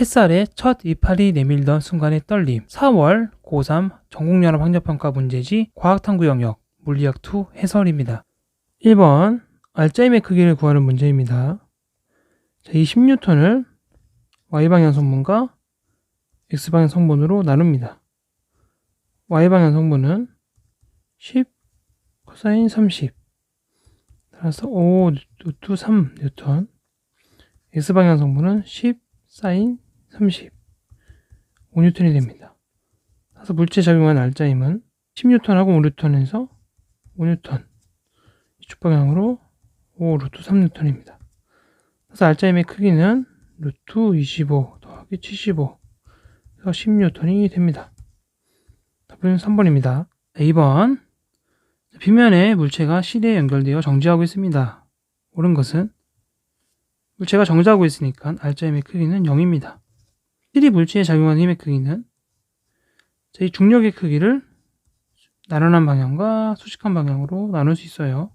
햇살에 첫 이파리 내밀던 순간의 떨림. 4월 고3 전국연합 학력평가 문제지 과학탐구 영역 물리학2 해설입니다. 1번 알짜임의 크기를 구하는 문제입니다. 자, 이 10N을 Y방향 성분과 X방향 성분으로 나눕니다. Y방향 성분은 10 코사인 30 따라서 5 루트 3 뉴턴. X방향 성분은 10 사인 30 5뉴턴이 됩니다. 그래서 물체에 작용하는 알짜임은 10뉴턴하고 5뉴턴에서 5뉴턴, 이쪽 방향으로 5 루트 3뉴턴입니다. 그래서 알짜임의 크기는 루트 25 더하기 75 그래서 10뉴턴이 됩니다. 답은 3번입니다. 2번 빗면에 물체가 실에 연결되어 정지하고 있습니다. 옳은 것은 물체가 정지하고 있으니까 알짜임의 크기는 0입니다. 실이 물체에 작용하는 힘의 크기는 이 중력의 크기를 나른한 방향과 수직한 방향으로 나눌 수 있어요.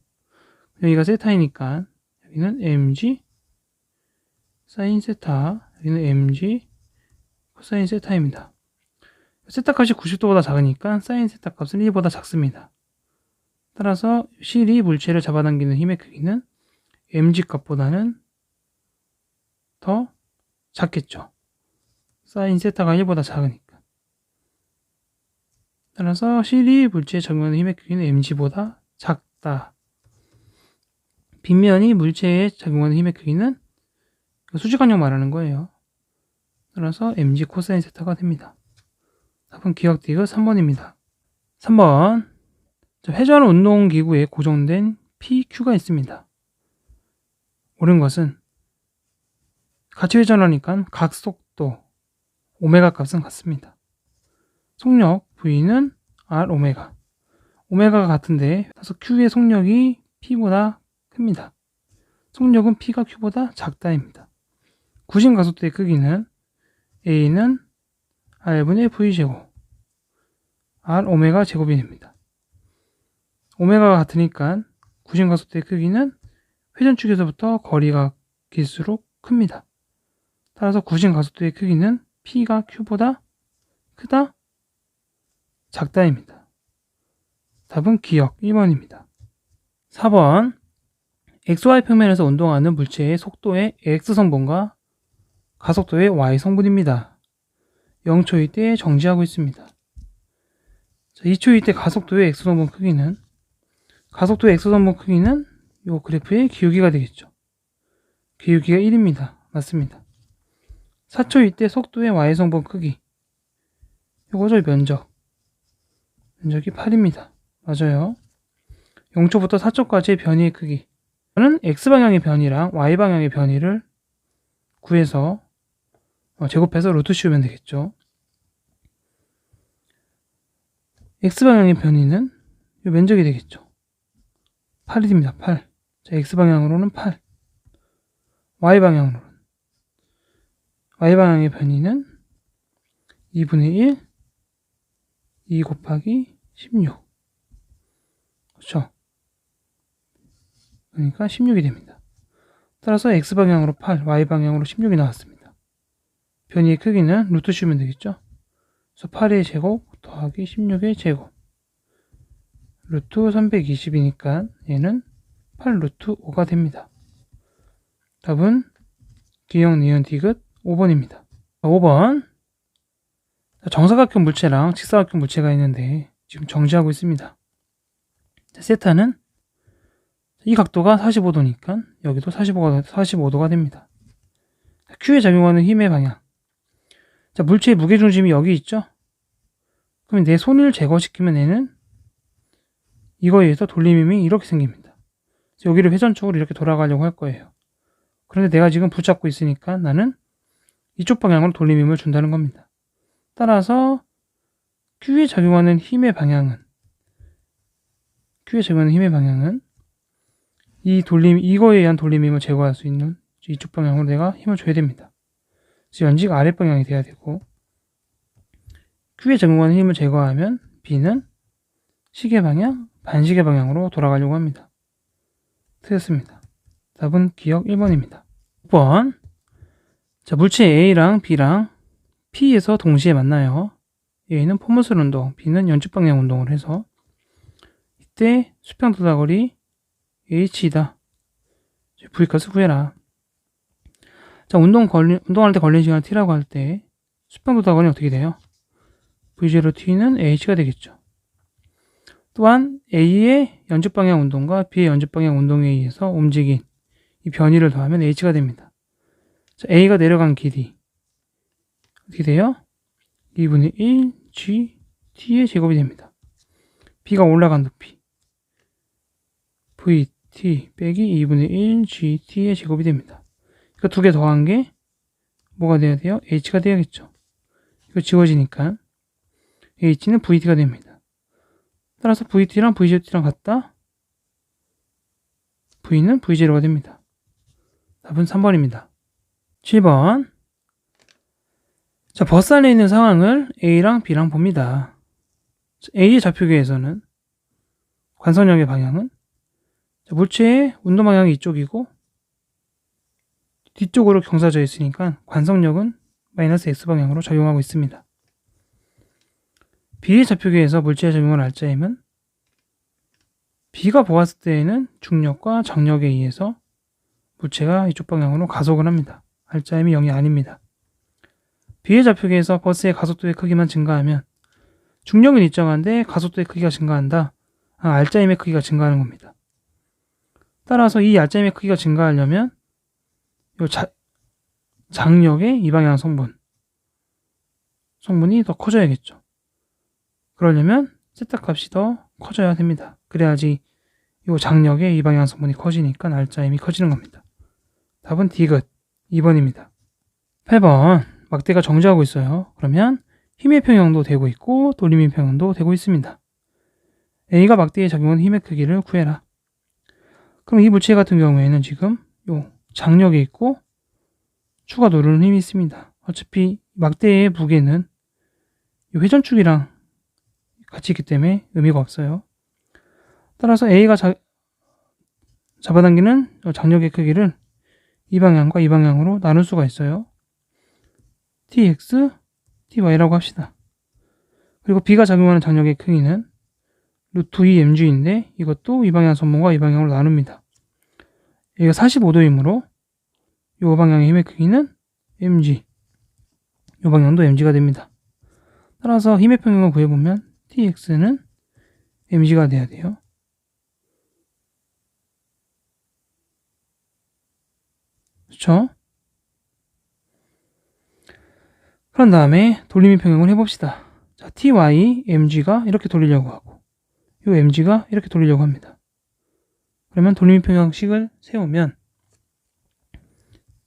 여기가 세타이니까 여기는 mg 사인 세타, 여기는 mg 코사인 세타입니다. 세타 값이 90도보다 작으니까 사인 세타 값은 1보다 작습니다. 따라서 실이 물체를 잡아당기는 힘의 크기는 mg 값보다는 더 작겠죠. 사인 세타가 1보다 작으니까. 따라서 실이 물체에 적용하는 힘의 크기는 mg보다 작다. 빗면이 물체에 적용하는 힘의 크기는 수직관역 말하는 거예요. 따라서 mg 코사인 세타가 됩니다. 답은 기억 디귿 3번입니다. 3번 회전 운동기구에 고정된 PQ가 있습니다. 옳은 것은 같이 회전하니까 각 속도 오메가 값은 같습니다. 속력 V는 R 오메가. 오메가가 같은데 그래서 Q의 속력이 P보다 큽니다. 속력은 P가 Q보다 작다입니다. 구심 가속도의 크기는 A는 R분의 V제곱 R 오메가 제곱이 됩니다. 오메가가 같으니까 구심 가속도의 크기는 회전축에서부터 거리가 길수록 큽니다. 따라서 구심 가속도의 크기는 P가 Q보다 크다? 작다입니다. 답은 기억 1번입니다. 4번 XY 평면에서 운동하는 물체의 속도의 X성분과 가속도의 Y성분입니다. 0초일 때 정지하고 있습니다. 2초일 때 가속도의 X성분 크기는 가속도의 X성분 크기는 이 그래프의 기울기가 되겠죠. 기울기가 1입니다. 맞습니다. 4초일 때 속도의 Y성분 크기 이거죠. 면적이 8입니다. 맞아요. 0초부터 4초까지의 변이의 크기 저는 X방향의 변이랑 Y방향의 변이를 구해서 제곱해서 루트 씌우면 되겠죠. X방향의 변이는 이 면적이 되겠죠. 8이 됩니다. 8. 자, X방향으로는 8. Y방향의 변이는 2분의 1, 2 곱하기 16. 그렇죠? 그러니까 16이 됩니다. 따라서 X방향으로 8, Y방향으로 16이 나왔습니다. 변이의 크기는 루트 씌우면 되겠죠? 그래서 8의 제곱 더하기 16의 제곱. 루트 320이니까 얘는 8 루트 5가 됩니다. 답은 기억, 니은, 디귿 5번입니다. 5번 정사각형 물체랑 직사각형 물체가 있는데 지금 정지하고 있습니다. 세타는 이 각도가 45도니까 여기도 45도가 됩니다. Q에 작용하는 힘의 방향. 자, 물체의 무게중심이 여기 있죠? 그럼 내 손을 제거시키면 얘는 이거에 의해서 돌림힘이 이렇게 생깁니다. 여기를 회전축으로 이렇게 돌아가려고 할 거예요. 그런데 내가 지금 붙잡고 있으니까 나는 이쪽 방향으로 돌림힘을 준다는 겁니다. 따라서 Q에 작용하는 힘의 방향은 이거에 의한 돌림힘을 제거할 수 있는 이쪽 방향으로 내가 힘을 줘야 됩니다. 그래서 연지가 아랫방향이 돼야 되고 Q에 적용하는 힘을 제거하면 B는 시계 방향, 반시계 방향으로 돌아가려고 합니다. 틀렸습니다. 답은 기억 1번입니다. 6번 자, 물체 A랑 B랑 P에서 동시에 만나요. A는 포물선 운동, B는 연축 방향 운동을 해서 이때 수평 도다거리 H이다. V값을 구해라. 자, 운동할 때 걸린 시간 T라고 할 때 수평 도다거리는 어떻게 돼요? V0T는 H가 되겠죠. 또한 A의 연축 방향 운동과 B의 연축 방향 운동에 의해서 움직인 이 변이를 더하면 H가 됩니다. 자, A가 내려간 길이 어떻게 돼요? 2분의 1 G T의 제곱이 됩니다. B가 올라간 높이 VT 빼기 2분의 1 GT의 제곱이 됩니다. 이거 두 개 더한 게 뭐가 돼야 돼요? H가 돼야겠죠. 이거 지워지니까 H는 VT가 됩니다. 따라서 VT랑 VZT랑 같다? V는 V0가 됩니다. 답은 3번입니다. 7번. 자, 버스 안에 있는 상황을 A랑 B랑 봅니다. A의 좌표계에서는 관성력의 방향은 물체의 운동 방향이 이쪽이고 뒤쪽으로 경사져 있으니까 관성력은 마이너스 X방향으로 작용하고 있습니다. B의 좌표계에서 물체에 적용한 알짜임은 B가 보았을 때에는 중력과 장력에 의해서 물체가 이쪽 방향으로 가속을 합니다. 알짜임이 0이 아닙니다. B의 좌표계에서 버스의 가속도의 크기만 증가하면 중력은 일정한데 가속도의 크기가 증가한다. 알짜임의 크기가 증가하는 겁니다. 따라서 이 알짜임의 크기가 증가하려면 이 장력의 이 방향 성분이 더 커져야겠죠. 그러려면 세타 값이 더 커져야 됩니다. 그래야지 이 장력의 이 방향 성분이 커지니까 알짜임이 커지는 겁니다. 답은 D끝 2번입니다. 8번. 막대가 정지하고 있어요. 그러면 힘의 평형도 되고 있고 돌림의 평형도 되고 있습니다. A가 막대에 적용한 힘의 크기를 구해라. 그럼 이 물체 같은 경우에는 지금 요 장력이 있고 추가 누르는 힘이 있습니다. 어차피 막대의 무게는 이 회전축이랑 같이 있기 때문에 의미가 없어요. 따라서 A가 잡아당기는 장력의 크기를 이 방향과 이 방향으로 나눌 수가 있어요. TX, TY라고 합시다. 그리고 B가 작용하는 장력의 크기는 루트 2mg인데 이것도 이 방향 선분과 이 방향으로 나눕니다. 여기가 45도이므로 이 방향의 힘의 크기는 mg, 이 방향도 mg가 됩니다. 따라서 힘의 평형을 구해보면 TX는 mg가 돼야 돼요. 그렇죠? 그런 다음에 돌림의 평형을 해봅시다. 자, ty, mg가 이렇게 돌리려고 하고 이 mg가 이렇게 돌리려고 합니다. 그러면 돌림의 평형식을 세우면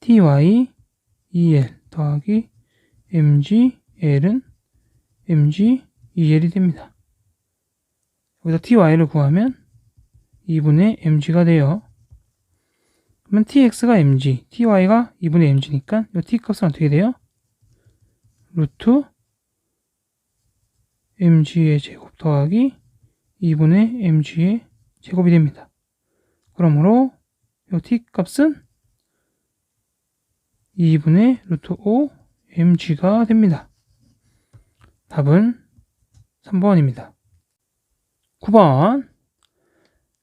ty, el 더하기 mg, l은 mg, el이 됩니다. 여기서 ty를 구하면 2분의 mg가 돼요. 그러면 tx가 mg, ty가 2분의 mg니까 이 t 값은 어떻게 돼요? 루트 mg의 제곱 더하기 2분의 mg의 제곱이 됩니다. 그러므로 이 t 값은 2분의 루트 5 mg가 됩니다. 답은 3번입니다. 9번.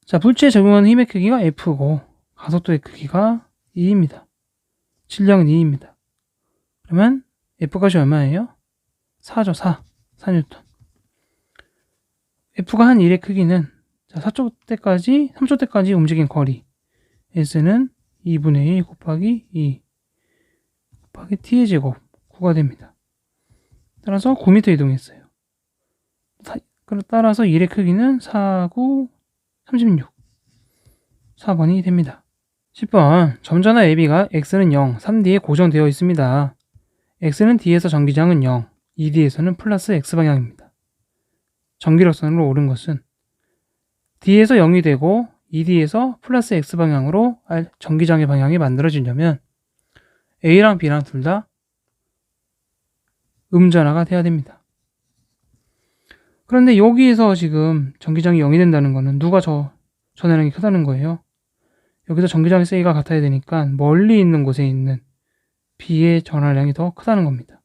자, 물체에 적용하는 힘의 크기가 F고 가속도의 크기가 2입니다. 질량은 2입니다. 그러면 F값이 얼마예요? 4죠, 4뉴턴. F가 한 1의 크기는 3초 때까지 움직인 거리 S는 2분의 1 곱하기 2 곱하기 T의 제곱 9가 됩니다. 따라서 9m 이동했어요. 따라서 1의 크기는 4, 9, 36 4번이 됩니다. 10번. 점전화 AB가 X는 0, 3D에 고정되어 있습니다. X는 D에서 전기장은 0, 2D에서는 플러스 X방향입니다. 전기력선으로 옳은 것은 D에서 0이 되고 2D에서 플러스 X방향으로 전기장의 방향이 만들어지려면 A랑 B랑 둘 다 음전화가 돼야 됩니다. 그런데 여기에서 지금 전기장이 0이 된다는 거는 누가 전해량이 크다는 거예요. 여기서 전기장의 세기가 같아야 되니까 멀리 있는 곳에 있는 B의 전하량이 더 크다는 겁니다.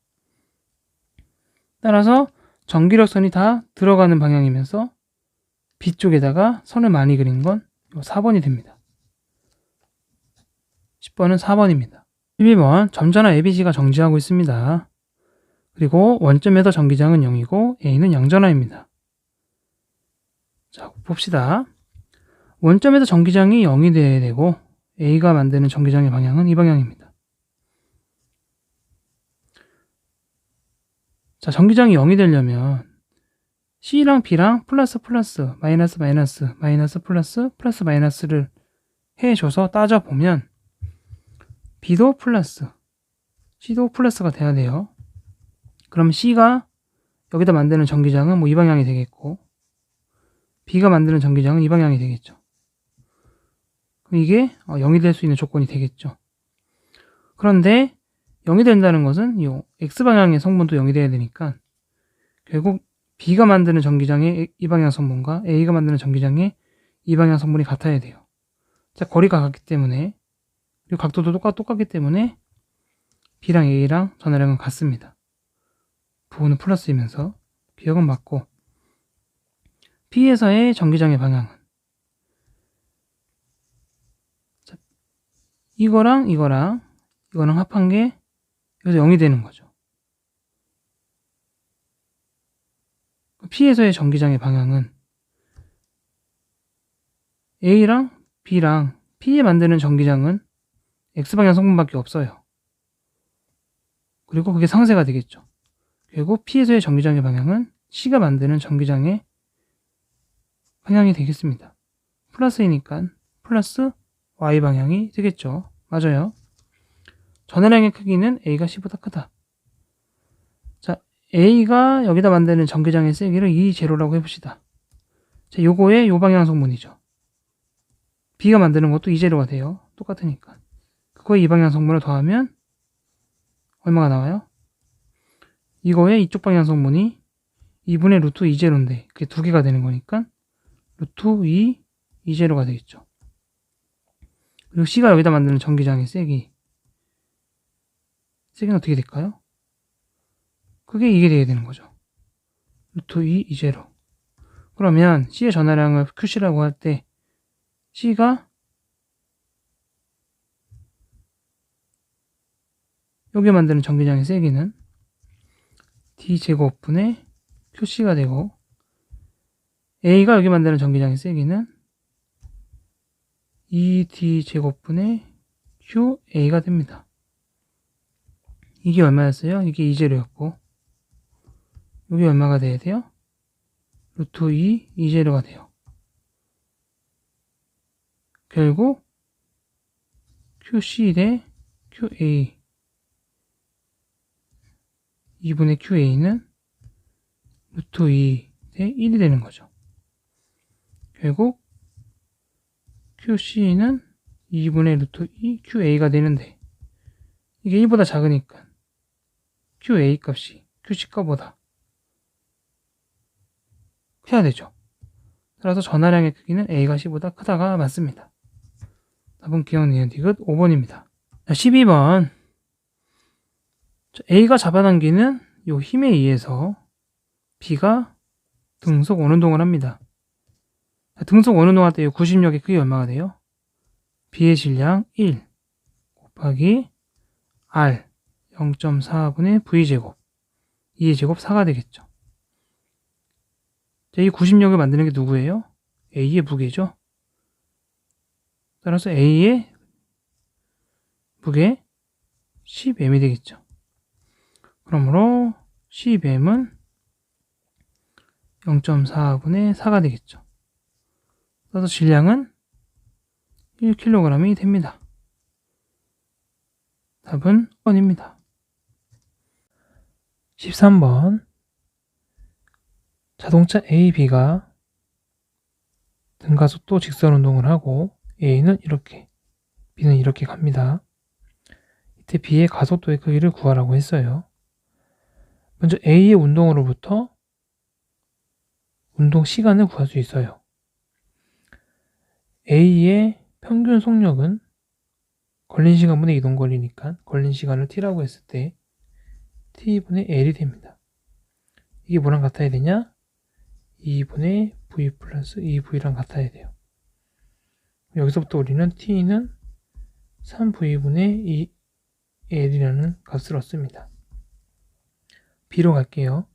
따라서 전기력선이 다 들어가는 방향이면서 B 쪽에다가 선을 많이 그린 건 4번이 됩니다. 10번은 4번입니다. 12번 점전화 ABC가 정지하고 있습니다. 그리고 원점에서 전기장은 0이고 A는 양전하입니다. 자, 봅시다. 원점에서 전기장이 0이 돼야 되고 A가 만드는 전기장의 방향은 이 방향입니다. 자, 전기장이 0이 되려면 C랑 B랑 플러스 플러스 마이너스 마이너스 마이너스 플러스 플러스 마이너스를 해줘서 따져보면 B도 플러스 C도 플러스가 돼야 돼요. 그럼 C가 여기다 만드는 전기장은 뭐 이 방향이 되겠고 B가 만드는 전기장은 이 방향이 되겠죠. 그럼 이게 0이 될 수 있는 조건이 되겠죠. 그런데 0이 된다는 것은 이 X방향의 성분도 0이 돼야 되니까 결국 B가 만드는 전기장의 이 방향 성분과 A가 만드는 전기장의 이 방향 성분이 같아야 돼요. 자, 거리가 같기 때문에 그리고 각도도 똑같기 때문에 B랑 A랑 전하량은 같습니다. 부호는 플러스이면서 기억은 맞고 P에서의 전기장의 방향은 자, 이거랑 이거랑 합한 게 여기서 0이 되는 거죠. P에서의 전기장의 방향은 A랑 B랑 P에 만드는 전기장은 X방향 성분밖에 없어요. 그리고 그게 상쇄가 되겠죠. 결국 P에서의 전기장의 방향은 C가 만드는 전기장의 방향이 되겠습니다. 플러스이니까 플러스 Y방향이 되겠죠. 맞아요. 전하량의 크기는 A가 C보다 크다. 자, A가 여기다 만드는 전기장의 세기를 E0라고 해봅시다. 자, 요거의 요 방향 성분이죠. B가 만드는 것도 E0가 돼요. 똑같으니까. 그거에 이 방향 성분을 더하면 얼마가 나와요? 이거의 이쪽 방향 성분이 2분의 루트 E0인데 그게 두 개가 되는 거니까 루트 2 E0가 되겠죠. 그리고 C가 여기다 만드는 전기장의 세기는 어떻게 될까요? 그게 이게 돼야 되는 거죠. 루트 2 E0. 그러면 C의 전하량을 QC라고 할 때 C가 여기 만드는 전기장의 세기는 D제곱분의 QC가 되고 A가 여기 만드는 전기장의 세기는 2D제곱분의 QA가 됩니다. 이게 얼마였어요? 이게 2제로였고 여기 얼마가 돼야 돼요? 루트 2 2제로가 돼요. 결국 QC 대 QA 2분의 QA는 루트 2 대 1이 되는 거죠. 결국 QC는 2분의 루트 2 QA가 되는데 이게 1보다 작으니까 QA 값이 QC 값보다 커야 되죠. 따라서 전하량의 크기는 A가 C보다 크다가 맞습니다. 답은 기억 니은 디귿 5번입니다. 12번 A가 잡아당기는 이 힘에 의해서 B가 등속 원운동을 합니다. 등속 원운동 할 때 이 구심력의 크기 얼마가 돼요? B의 질량 1 곱하기 R 0.4분의 V제곱 2의 제곱 4가 되겠죠. 자, 이 구심력을 만드는 게 누구예요? A의 무게죠. 따라서 A의 무게 10m이 되겠죠. 그러므로 10m은 0.4분의 4가 되겠죠. 따라서 질량은 1kg이 됩니다. 답은 1번입니다. 13번 자동차 A, B가 등가속도 직선 운동을 하고 A는 이렇게, B는 이렇게 갑니다. 이때 B의 가속도의 크기를 구하라고 했어요. 먼저 A의 운동으로부터 운동 시간을 구할 수 있어요. A의 평균 속력은 걸린 시간분의 이동거리니까 걸린 시간을 t라고 했을 때 t분의 l이 됩니다. 이게 뭐랑 같아야 되냐? 2분의 v 플러스 2v랑 같아야 돼요. 여기서부터 우리는 t는 3v분의 2l이라는 값을 얻습니다. b로 갈게요.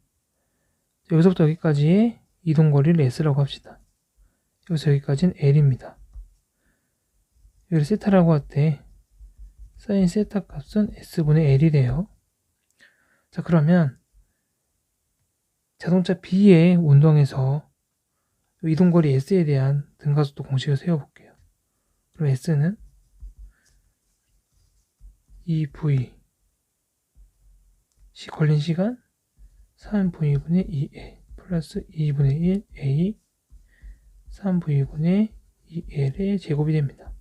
여기서부터 여기까지의 이동거리를 s라고 합시다. 여기서 여기까지는 l입니다. 여기를 세타라고 할 때 사인 세타 값은 s분의 l이래요. 자, 그러면 자동차 B의 운동에서 이동거리 S에 대한 등가속도 공식을 세워볼게요. 그럼 S는 2V 걸린 시간 3V분의 2L 플러스 2분의 1 A 3V분의 2L의 제곱이 됩니다.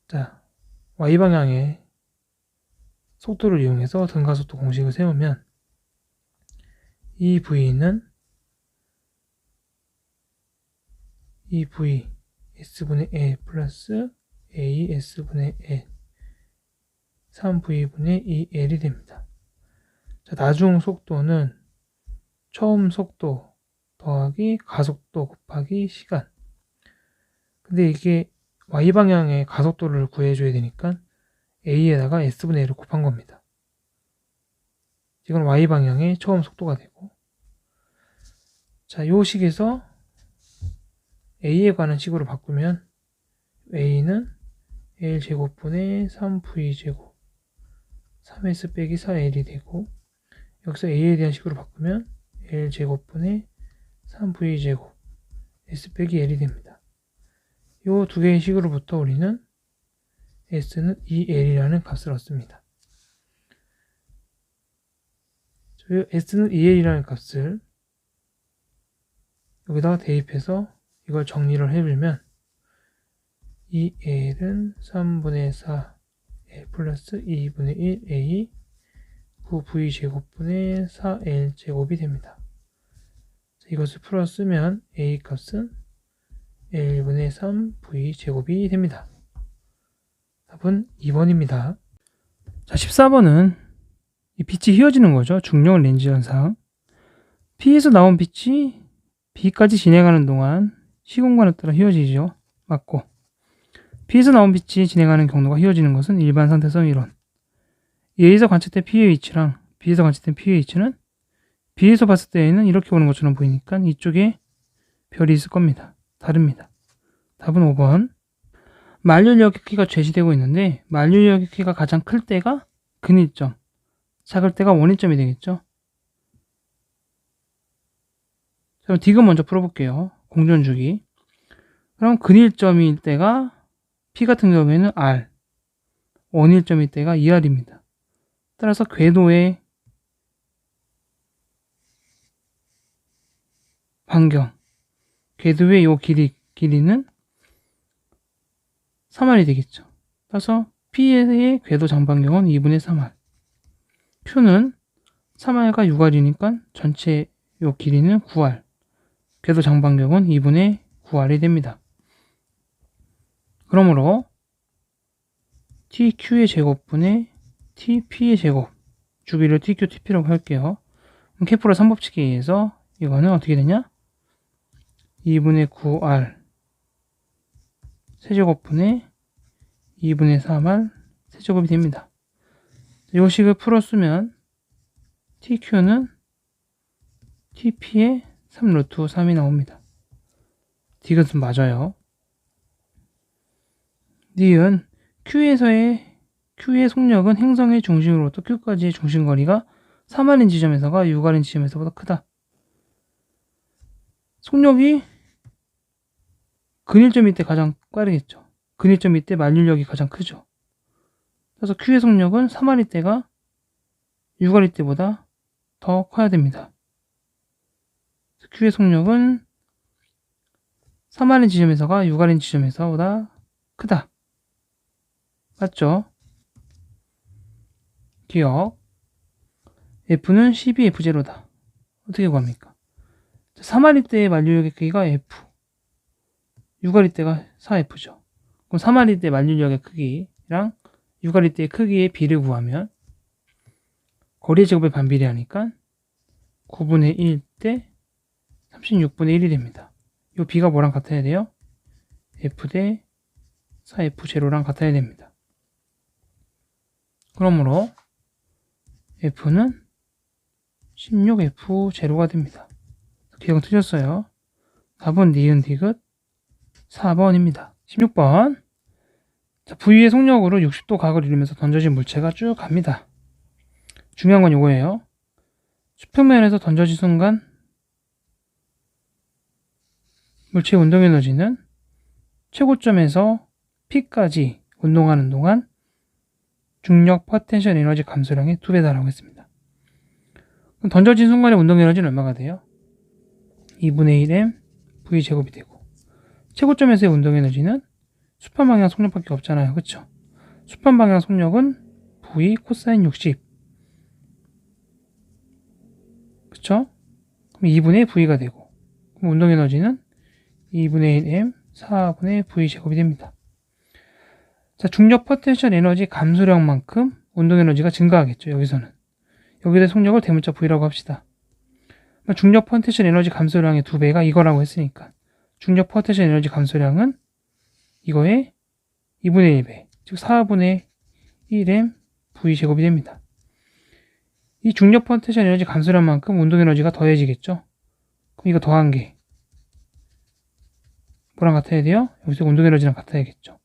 자, Y방향의 속도를 이용해서 등가속도 공식을 세우면 이 V는 2V S분의 L 플러스 A S분의 L 3V분의 2L이 됩니다. 자, 나중 속도는 처음 속도 더하기 가속도 곱하기 시간. 근데 이게 Y방향의 가속도를 구해줘야 되니까 A에다가 S분의 L을 곱한 겁니다. 이건 Y방향의 처음 속도가 되고, 자, 요 식에서 A에 관한 식으로 바꾸면 A는 L제곱분의 3V제곱 3S 빼기 4L이 되고, 여기서 A에 대한 식으로 바꾸면 L제곱분의 3V제곱 S 빼기 L이 됩니다. 요 두 개의 식으로부터 우리는 S는 2L이라는 값을 얻습니다. S는 2L이라는 값을 여기다가 대입해서 이걸 정리를 해보면 2L은 3분의 4 L 플러스 2분의 1 A 9V제곱분의 4L제곱이 됩니다. 이것을 풀어 쓰면 A 값은 L분의 3V제곱이 됩니다. 답은 2번입니다. 자, 14번은 이 빛이 휘어지는 거죠. 중력 렌즈 현상. P에서 나온 빛이 B까지 진행하는 동안 시공간에 따라 휘어지죠. 맞고, P에서 나온 빛이 진행하는 경로가 휘어지는 것은 일반 상대성 이론. A에서 관측된 P의 위치랑 B에서 관측된 P의 위치는 B에서 봤을 때에는 이렇게 오는 것처럼 보이니까 이쪽에 별이 있을 겁니다. 다릅니다. 답은 5번. 만류력의 키가 제시되고 있는데 만류력의 키가 가장 클 때가 근일점, 작을 때가 원일점이 되겠죠. 그럼 디귿 먼저 풀어볼게요. 공전주기. 그럼 근일점일 때가 P 같은 경우에는 R, 원일점일 때가 2R입니다. 따라서 궤도의 반경, 궤도의 요 길이는 3R이 되겠죠. 따라서 P의 궤도 장반경은 2분의 3R. Q는 3R과 6R이니까 전체 요 길이는 9R. 궤도 장반경은 2분의 9R이 됩니다. 그러므로 TQ의 제곱분의 TP의 제곱, 주기를 TQ, TP라고 할게요. 케플러 3법칙에 의해서 이거는 어떻게 되냐? 2분의 9R 세제곱분의 2분의 3R 세제곱이 됩니다. 이 식을 풀어쓰면 TQ는 TP의 3루트 3이 나옵니다. 디귿은 맞아요. 니은 Q의 속력은 행성의 중심으로부터 Q까지의 중심거리가 3R인 지점에서가 6R인 지점에서보다 크다. 속력이 근일점일 때 가장 빠르겠죠. 근일점일 때 만류력이 가장 크죠. 그래서 Q의 속력은 3R일 때가 6R일 때보다 더 커야 됩니다. Q의 속력은 3R인 지점에서가 6R인 지점에서보다 크다. 맞죠? 기억. F는 12F0다. 어떻게 구합니까? 3R일 때의 만류력의 크기가 F, 6R일 때가 4F죠. 그럼 3할일 때 만유력의 크기랑 6할일 때의 크기의 비를 구하면 거리의 제곱에 반비례하니까 9분의 1 대 36분의 1이 됩니다. 이 B가 뭐랑 같아야 돼요? F 대 4F0랑 같아야 됩니다. 그러므로 F는 16F0가 됩니다. 기억 틀렸어요. 답은 니은 디귿 4번입니다. 16번. 자, V의 속력으로 60도 각을 이루면서 던져진 물체가 쭉 갑니다. 중요한 건 이거예요. 수평면에서 던져진 순간 물체의 운동 에너지는 최고점에서 P까지 운동하는 동안 중력 포텐셜 에너지 감소량의 2배다라고 했습니다. 그럼 던져진 순간의 운동 에너지는 얼마가 돼요? 2분의 1m V제곱이 되고, 최고점에서의 운동 에너지는 수평 방향 속력밖에 없잖아요. 그쵸? 수평 방향 속력은 V 코사인 60. 그쵸? 그럼 2분의 V가 되고, 그럼 운동 에너지는 2분의 1m 4분의 V제곱이 됩니다. 자, 중력 포텐셜 에너지 감소량만큼 운동 에너지가 증가하겠죠. 여기서는. 여기다 속력을 대문자 V라고 합시다. 중력 포텐셜 에너지 감소량의 2배가 이거라고 했으니까 중력 포텐셜 에너지 감소량은 이거의 2분의 1배, 즉 4분의 1m V제곱이 됩니다. 이 중력 포텐셜 에너지 감소량만큼 운동 에너지가 더해지겠죠. 그럼 이거 더한 게 뭐랑 같아야 돼요? 여기서 운동 에너지랑 같아야겠죠.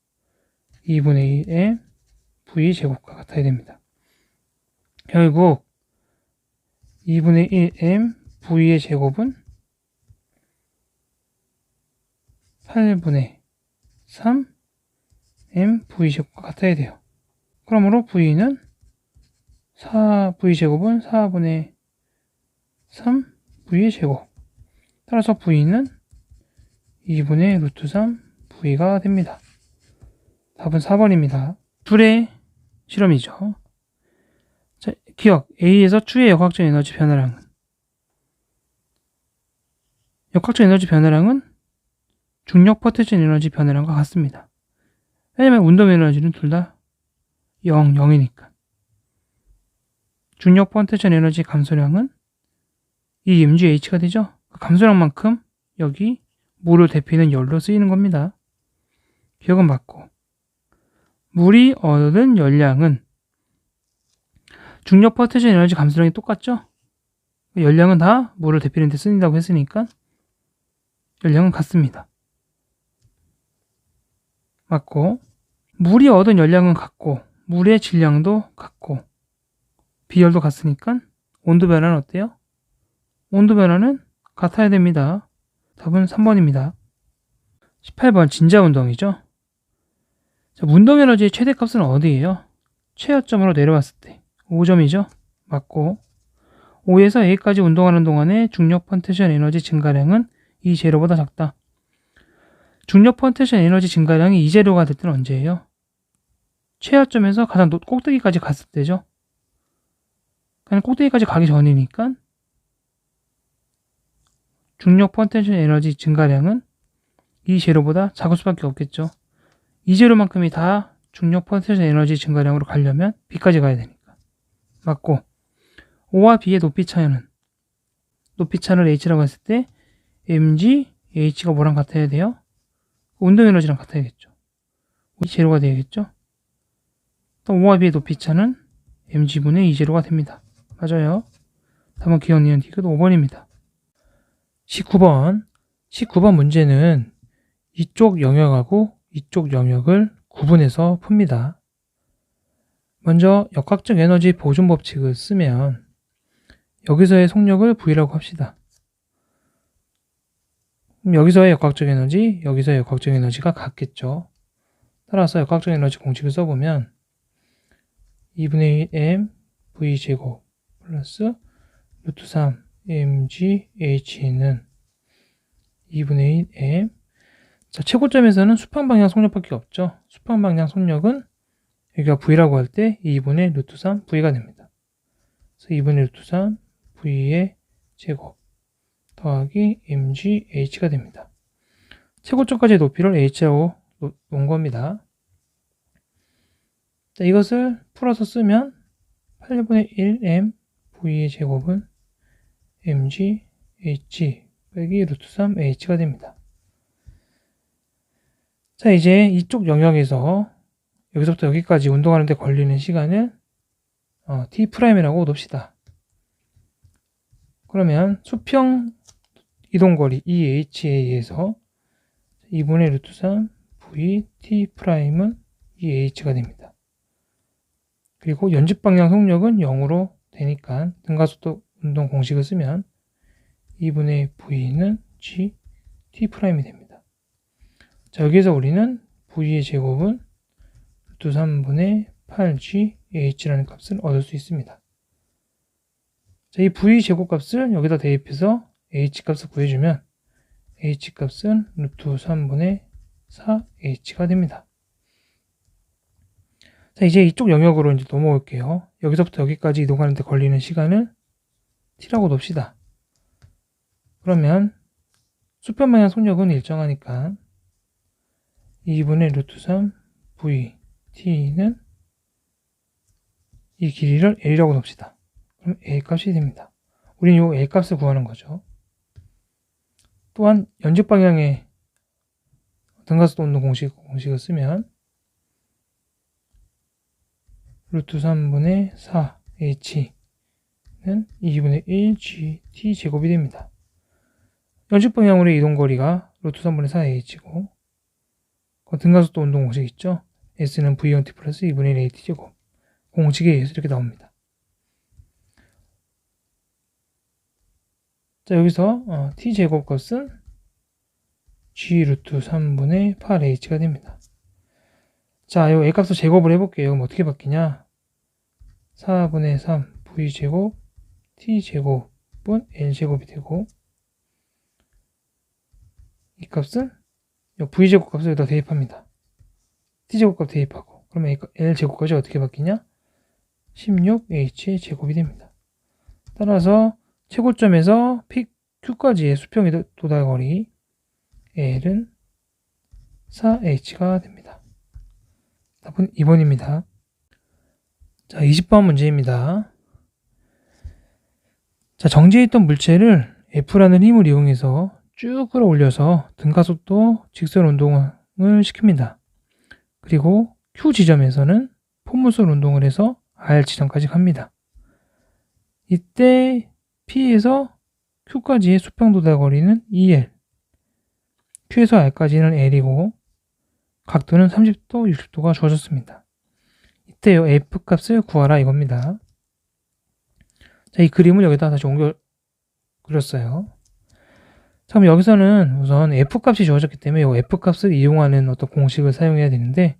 2분의 1m V제곱과 같아야 됩니다. 결국 2분의 1m V의 제곱은 8분의 3m V제곱과 같아야 돼요. 그러므로 V는 V제곱은 4분의 3 V의 제곱. 따라서 V는 2분의 루트 3 V가 됩니다. 답은 4번입니다. 둘의 실험이죠. 자, 기억. A에서 추의 역학적 에너지 변화량은 중력 포텐셜 에너지 변화량과 같습니다. 왜냐면 운동 에너지는 둘 다 0이니까. 중력 포텐셜 에너지 감소량은 이 mgh가 되죠. 그 감소량만큼 여기 물을 데피는 열로 쓰이는 겁니다. 기억은 맞고, 물이 얻은 열량은 중력 포텐셜 에너지 감소량이 똑같죠? 열량은 다 물을 데피는 데 쓰인다고 했으니까 열량은 같습니다. 맞고, 물이 얻은 열량은 같고, 물의 질량도 같고, 비열도 같으니까 온도 변화는 어때요? 온도 변화는 같아야 됩니다. 답은 3번입니다. 18번 진자운동이죠. 자, 운동 에너지의 최대값은 어디예요? 최하점으로 내려왔을 때 5점이죠. 맞고, 5에서 A까지 운동하는 동안의 중력 포텐셜 에너지 증가량은 이 제로보다 작다. 중력 포텐셜 에너지 증가량이 이 제로가 될 때는 언제예요? 최하점에서 가장 꼭대기까지 갔을 때죠. 그냥 꼭대기까지 가기 전이니까 중력 포텐셜 에너지 증가량은 이 제로보다 작을 수밖에 없겠죠. 이 제로만큼이 다 중력 포텐셜 에너지 증가량으로 가려면 B까지 가야 되니까. 맞고, O와 B의 높이 차이는, 높이 차를 H라고 했을 때 mg, H가 뭐랑 같아야 돼요? 운동 에너지랑 같아야겠죠. 이 제로가 되겠죠. 또 O와 B의 높이 차는 mg분의 2제로가 됩니다. 맞아요. 답은 기억 니은 디귿 5번입니다. 19번 문제는 이쪽 영역하고 이쪽 영역을 구분해서 풉니다. 먼저 역학적 에너지 보존 법칙을 쓰면 여기서의 속력을 V라고 합시다. 그럼 여기서의 역학적 에너지, 여기서의 역학적 에너지가 같겠죠. 따라서 역학적 에너지 공식을 써보면 2분의 1m V제곱 플러스 루트 3 mgh는 2분의 1m. 자, 최고점에서는 수평방향 속력밖에 없죠. 수평방향 속력은 여기가 V라고 할 때 2분의 루트 3 V가 됩니다. 그래서 2분의 루트 3 V의 제곱 더하기 mgh가 됩니다. 최고점까지의 높이를 h라고 놓은 겁니다. 자, 이것을 풀어서 쓰면 8분의 1 m v의 제곱은 mg h 빼기 루트 3 h가 됩니다. 자, 이제 이쪽 영역에서 여기서부터 여기까지 운동하는 데 걸리는 시간을 t'이라고 놉시다. 그러면 수평 이동거리 EHA에서 2분의 루트 3 V T'은 EH가 됩니다. 그리고 연집방향 속력은 0으로 되니까 등가속도 운동 공식을 쓰면 2분의 V는 G T'이 됩니다. 자, 여기서 우리는 V의 제곱은 루트 3분의 8G H라는 값을 얻을 수 있습니다. 자, 이 V 제곱값을 여기다 대입해서 H 값을 구해주면 H 값은 루트 3분의 4H가 됩니다. 자, 이제 이쪽 영역으로 이제 넘어올게요. 여기서부터 여기까지 이동하는데 걸리는 시간을 T라고 놉시다. 그러면 수평 방향 속력은 일정하니까 2분의 루트 3 V T는 이 길이를 L이라고 놉시다. 그럼 L 값이 됩니다. 우리는 이 L 값을 구하는 거죠. 또한 연집 방향의 등가속도 운동 공식을 쓰면 루트 3분의 4h는 2분의 1gt 제곱이 됩니다. 연집 방향으로의 이동거리가 루트 3분의 4h고 등가속도 운동 공식 있죠? s는 v1t 플러스 2분의 1at 제곱 공식에 의해서 이렇게 나옵니다. 자, 여기서 t 제곱 값은 g 루트 3분의 8h가 됩니다. 자, 이 a 값을 제곱을 해볼게요. 그럼 어떻게 바뀌냐? 4분의 3 v 제곱 t 제곱은 l 제곱이 되고 이 값은 v 제곱 값을 여기다 대입합니다. t 제곱 값 대입하고 그러면 l 제곱 값이 어떻게 바뀌냐? 16h 제곱이 됩니다. 따라서 최고점에서 Q까지의 수평 도달거리 L은 4H가 됩니다. 답은 2번입니다. 자, 20번 문제입니다. 자, 정지해 있던 물체를 F라는 힘을 이용해서 쭉 끌어올려서 등가속도 직선 운동을 시킵니다. 그리고 Q 지점에서는 포물선 운동을 해서 R 지점까지 갑니다. 이때 P에서 Q까지의 수평 도달거리는 2L, Q에서 R까지는 L이고 각도는 30도, 60도가 주어졌습니다. 이때 F 값을 구하라 이겁니다. 자, 이 그림을 여기다 다시 옮겨 그렸어요. 자, 그럼 여기서는 우선 F 값이 주어졌기 때문에 이 F 값을 이용하는 어떤 공식을 사용해야 되는데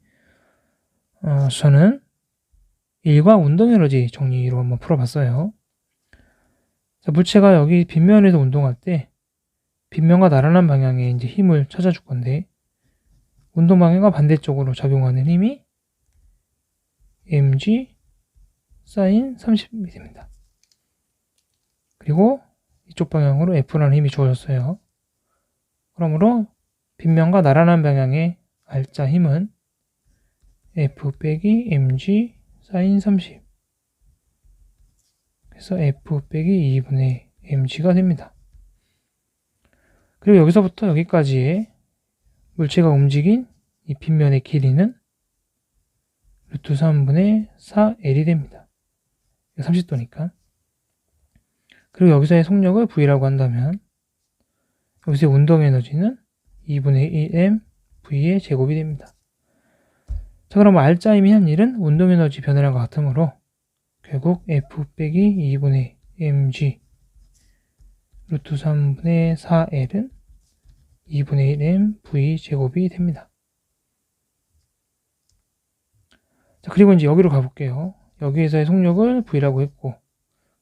저는 일과 운동 에너지 정리로 한번 풀어봤어요. 자, 물체가 여기 빗면에서 운동할 때 빗면과 나란한 방향에 이제 힘을 찾아줄 건데 운동 방향과 반대쪽으로 작용하는 힘이 mg sin 30이 됩니다. 그리고 이쪽 방향으로 F라는 힘이 주어졌어요. 그러므로 빗면과 나란한 방향의 R자 힘은 F 빼기 mg sin 30 그래서 F 빼기 2분의 mg가 됩니다. 그리고 여기서부터 여기까지의 물체가 움직인 이 빗면의 길이는 루트 3분의 4L이 됩니다. 30도니까. 그리고 여기서의 속력을 V라고 한다면 여기서의 운동 에너지는 2분의 1m V의 제곱이 됩니다. 자, 그럼 R자 힘이 한 일은 운동 에너지 변화량과 같으므로 결국 F 빼기 2분의 mg 루트 3분의 4L은 2분의 1m V 제곱이 됩니다. 자, 그리고 이제 여기로 가볼게요. 여기에서의 속력을 V라고 했고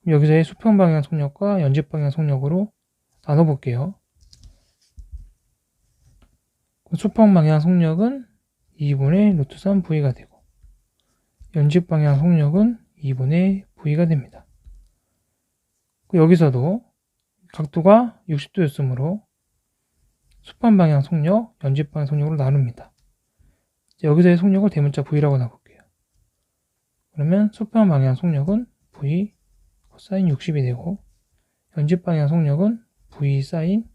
여기서의 수평 방향 속력과 연집 방향 속력으로 나눠볼게요. 수평 방향 속력은 2분의 루트 3 V가 되고 연집 방향 속력은 2분의 V가 됩니다. 여기서도 각도가 60도였으므로 수평 방향 속력, 연집 방향 속력으로 나눕니다. 여기서의 속력을 대문자 V라고 놔볼게요. 그러면 수평 방향 속력은 V 코사인 60이 되고 연집 방향 속력은 V 사인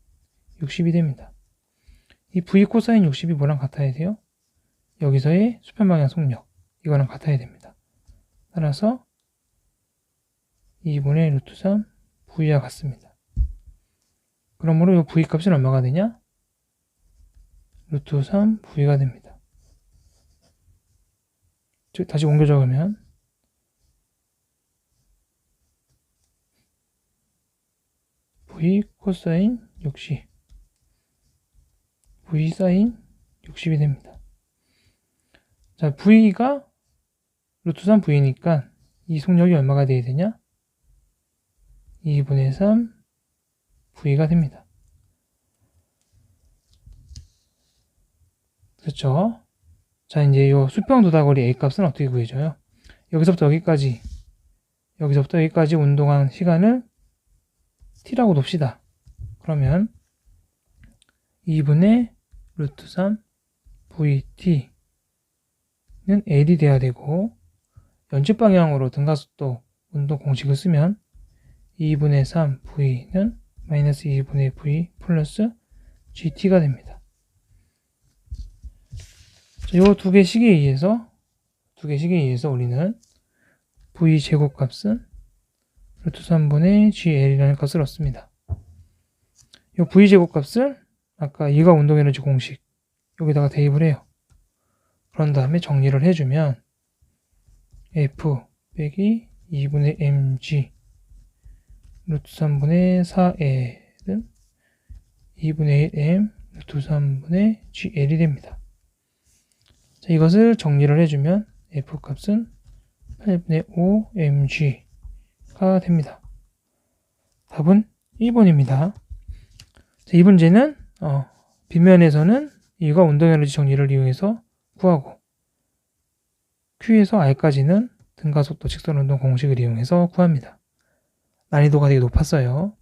60이 됩니다. 이 V 코사인 60이 뭐랑 같아야 돼요? 여기서의 수평 방향 속력 이거랑 같아야 됩니다. 따라서 2분의 루트 3 V와 같습니다. 그러므로 이 V 값은 얼마가 되냐? 루트 3 V가 됩니다. 다시 옮겨 적으면 V 코사인 60 V 사인 60이 됩니다. 자, V가 루트 3 V니까 이 속력이 얼마가 돼야 되냐? 2분의 3 V가 됩니다. 그렇죠? 자, 이제 요 수평 도다거리 A 값은 어떻게 구해져요? 여기서부터 여기까지 운동한 시간을 t라고 둡시다. 그러면 2분의 루트 3 vt는 L이 돼야 되고, 연집 방향으로 등가속도 운동 공식을 쓰면 2분의 3 v는 마이너스 2분의 v 플러스 gt가 됩니다. 이 두 개 식에 의해서 우리는 v 제곱 값은 루트 3분의 gl이라는 값을 얻습니다. 이 v 제곱 값을 아까 이가 운동에너지 공식 여기다가 대입을 해요. 그런 다음에 정리를 해주면 f 빼기 2분의 mg 루트 3분의 4l은 2분의 1m 루트 3분의 gl이 됩니다. 자, 이것을 정리를 해주면 f 값은 8분의 5mg가 됩니다. 답은 1번입니다. 자, 이 문제는 빗면에서는 이가 운동에너지 정리를 이용해서 구하고, Q에서 R까지는 등가속도 직선운동 공식을 이용해서 구합니다. 난이도가 되게 높았어요.